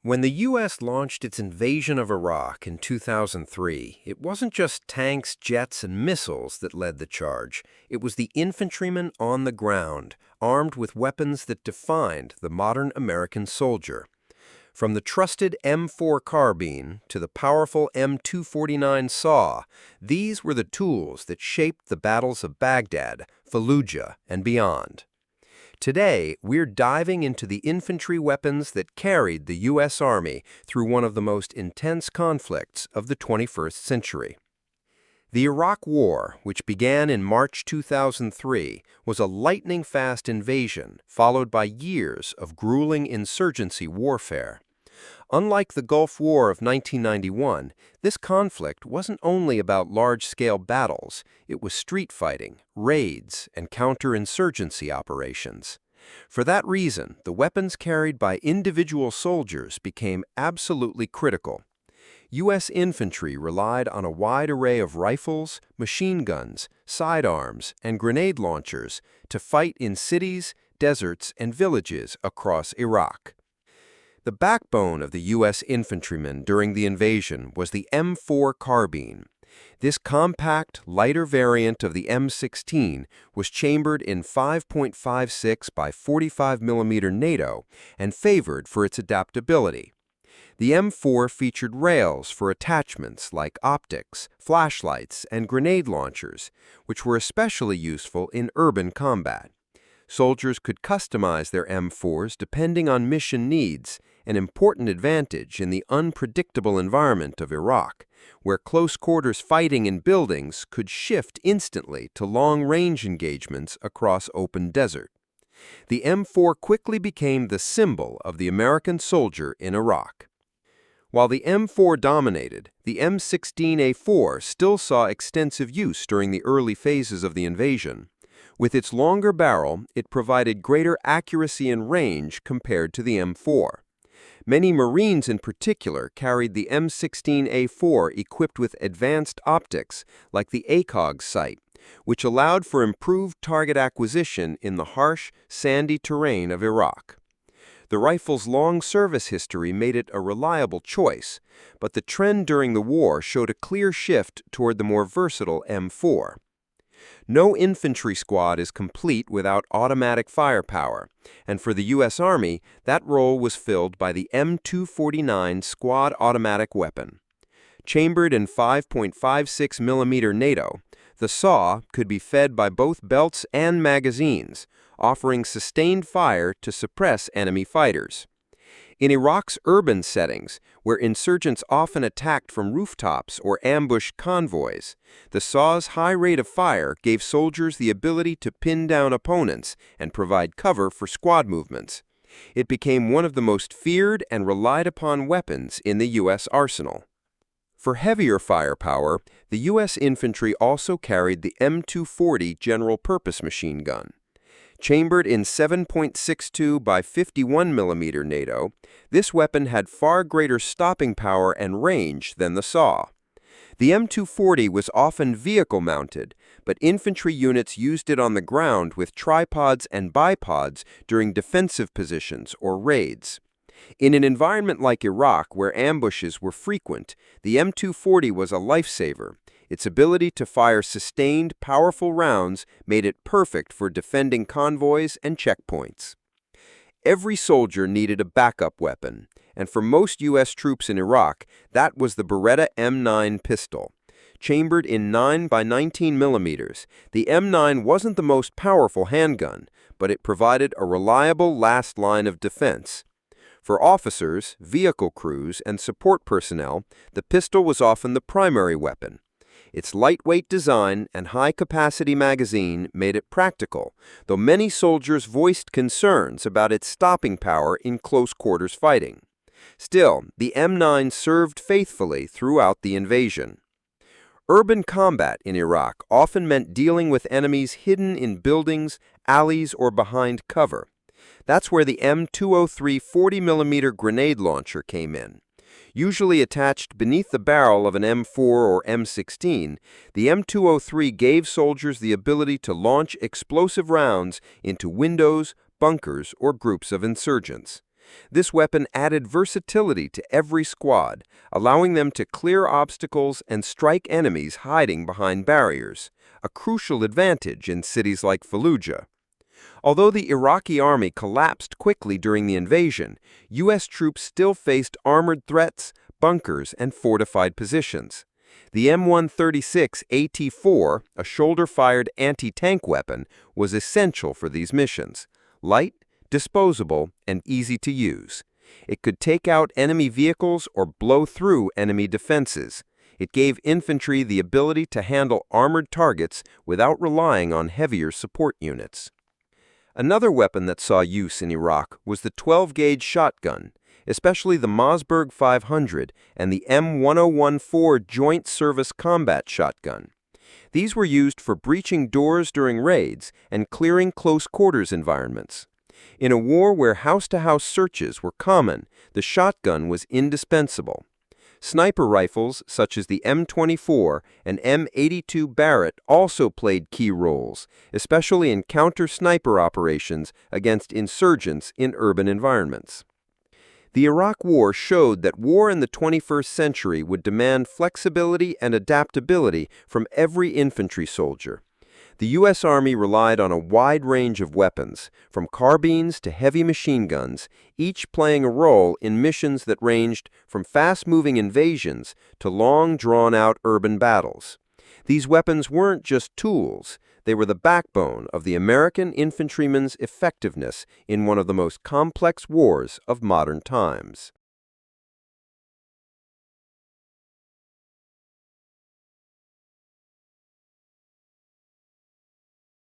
When the U.S. launched its invasion of Iraq in 2003, it wasn't just tanks, jets, and missiles that led the charge. It was the infantrymen on the ground, armed with weapons that defined the modern American soldier. From the trusted M4 Carbine to the powerful M249 SAW, these were the tools that shaped the battles of Baghdad, Fallujah, and beyond. Today, we're diving into the infantry weapons that carried the U.S. Army through one of the most intense conflicts of the 21st century. The Iraq War, which began in March 2003, was a lightning-fast invasion followed by years of grueling insurgency warfare. Unlike the Gulf War of 1991, this conflict wasn't only about large-scale battles, it was street fighting, raids, and counterinsurgency operations. For that reason, the weapons carried by individual soldiers became absolutely critical. U.S. infantry relied on a wide array of rifles, machine guns, sidearms, and grenade launchers to fight in cities, deserts, and villages across Iraq. The backbone of the U.S. infantrymen during the invasion was the M4 Carbine. This compact, lighter variant of the M16 was chambered in 5.56 by 45 mm NATO and favored for its adaptability. The M4 featured rails for attachments like optics, flashlights, and grenade launchers, which were especially useful in urban combat. Soldiers could customize their M4s depending on mission needs, an important advantage in the unpredictable environment of Iraq, where close-quarters fighting in buildings could shift instantly to long-range engagements across open desert. The M4 quickly became the symbol of the American soldier in Iraq. While the M4 dominated, the M16A4 still saw extensive use during the early phases of the invasion. With its longer barrel, it provided greater accuracy and range compared to the M4. Many Marines in particular carried the M16A4 equipped with advanced optics like the ACOG sight, which allowed for improved target acquisition in the harsh, sandy terrain of Iraq. The rifle's long service history made it a reliable choice, but the trend during the war showed a clear shift toward the more versatile M4. No infantry squad is complete without automatic firepower, and for the U.S. Army, that role was filled by the M249 squad automatic weapon. Chambered in 5.56 mm NATO, the SAW could be fed by both belts and magazines, offering sustained fire to suppress enemy fighters. In Iraq's urban settings, where insurgents often attacked from rooftops or ambushed convoys, the SAW's high rate of fire gave soldiers the ability to pin down opponents and provide cover for squad movements. It became one of the most feared and relied upon weapons in the U.S. arsenal. For heavier firepower, the U.S. infantry also carried the M240 general-purpose machine gun. Chambered in 7.62 by 51 mm NATO, this weapon had far greater stopping power and range than the SAW. The M240 was often vehicle-mounted, but infantry units used it on the ground with tripods and bipods during defensive positions or raids. In an environment like Iraq, where ambushes were frequent, the M240 was a lifesaver. Its ability to fire sustained, powerful rounds made it perfect for defending convoys and checkpoints. Every soldier needed a backup weapon, and for most U.S. troops in Iraq, that was the Beretta M9 pistol. Chambered in 9 by 19 mm, the M9 wasn't the most powerful handgun, but it provided a reliable last line of defense. For officers, vehicle crews, and support personnel, the pistol was often the primary weapon. Its lightweight design and high-capacity magazine made it practical, though many soldiers voiced concerns about its stopping power in close-quarters fighting. Still, the M9 served faithfully throughout the invasion. Urban combat in Iraq often meant dealing with enemies hidden in buildings, alleys, or behind cover. That's where the M240 40 mm grenade launcher came in. Usually attached beneath the barrel of an M4 or M16, the M240 gave soldiers the ability to launch explosive rounds into windows, bunkers, or groups of insurgents. This weapon added versatility to every squad, allowing them to clear obstacles and strike enemies hiding behind barriers, a crucial advantage in cities like Fallujah. Although the Iraqi army collapsed quickly during the invasion, U.S. troops still faced armored threats, bunkers, and fortified positions. The M136 AT-4, a shoulder-fired anti-tank weapon, was essential for these missions. Light, disposable, and easy to use. It could take out enemy vehicles or blow through enemy defenses. It gave infantry the ability to handle armored targets without relying on heavier support units. Another weapon that saw use in Iraq was the 12-gauge shotgun, especially the Mossberg 500 and the M1014 Joint Service Combat Shotgun. These were used for breaching doors during raids and clearing close-quarters environments. In a war where house-to-house searches were common, the shotgun was indispensable. Sniper rifles, such as the M24 and M82 Barrett, also played key roles, especially in counter-sniper operations against insurgents in urban environments. The Iraq War showed that war in the 21st century would demand flexibility and adaptability from every infantry soldier. The U.S. Army relied on a wide range of weapons, from carbines to heavy machine guns, each playing a role in missions that ranged from fast-moving invasions to long, drawn-out urban battles. These weapons weren't just tools, they were the backbone of the American infantryman's effectiveness in one of the most complex wars of modern times.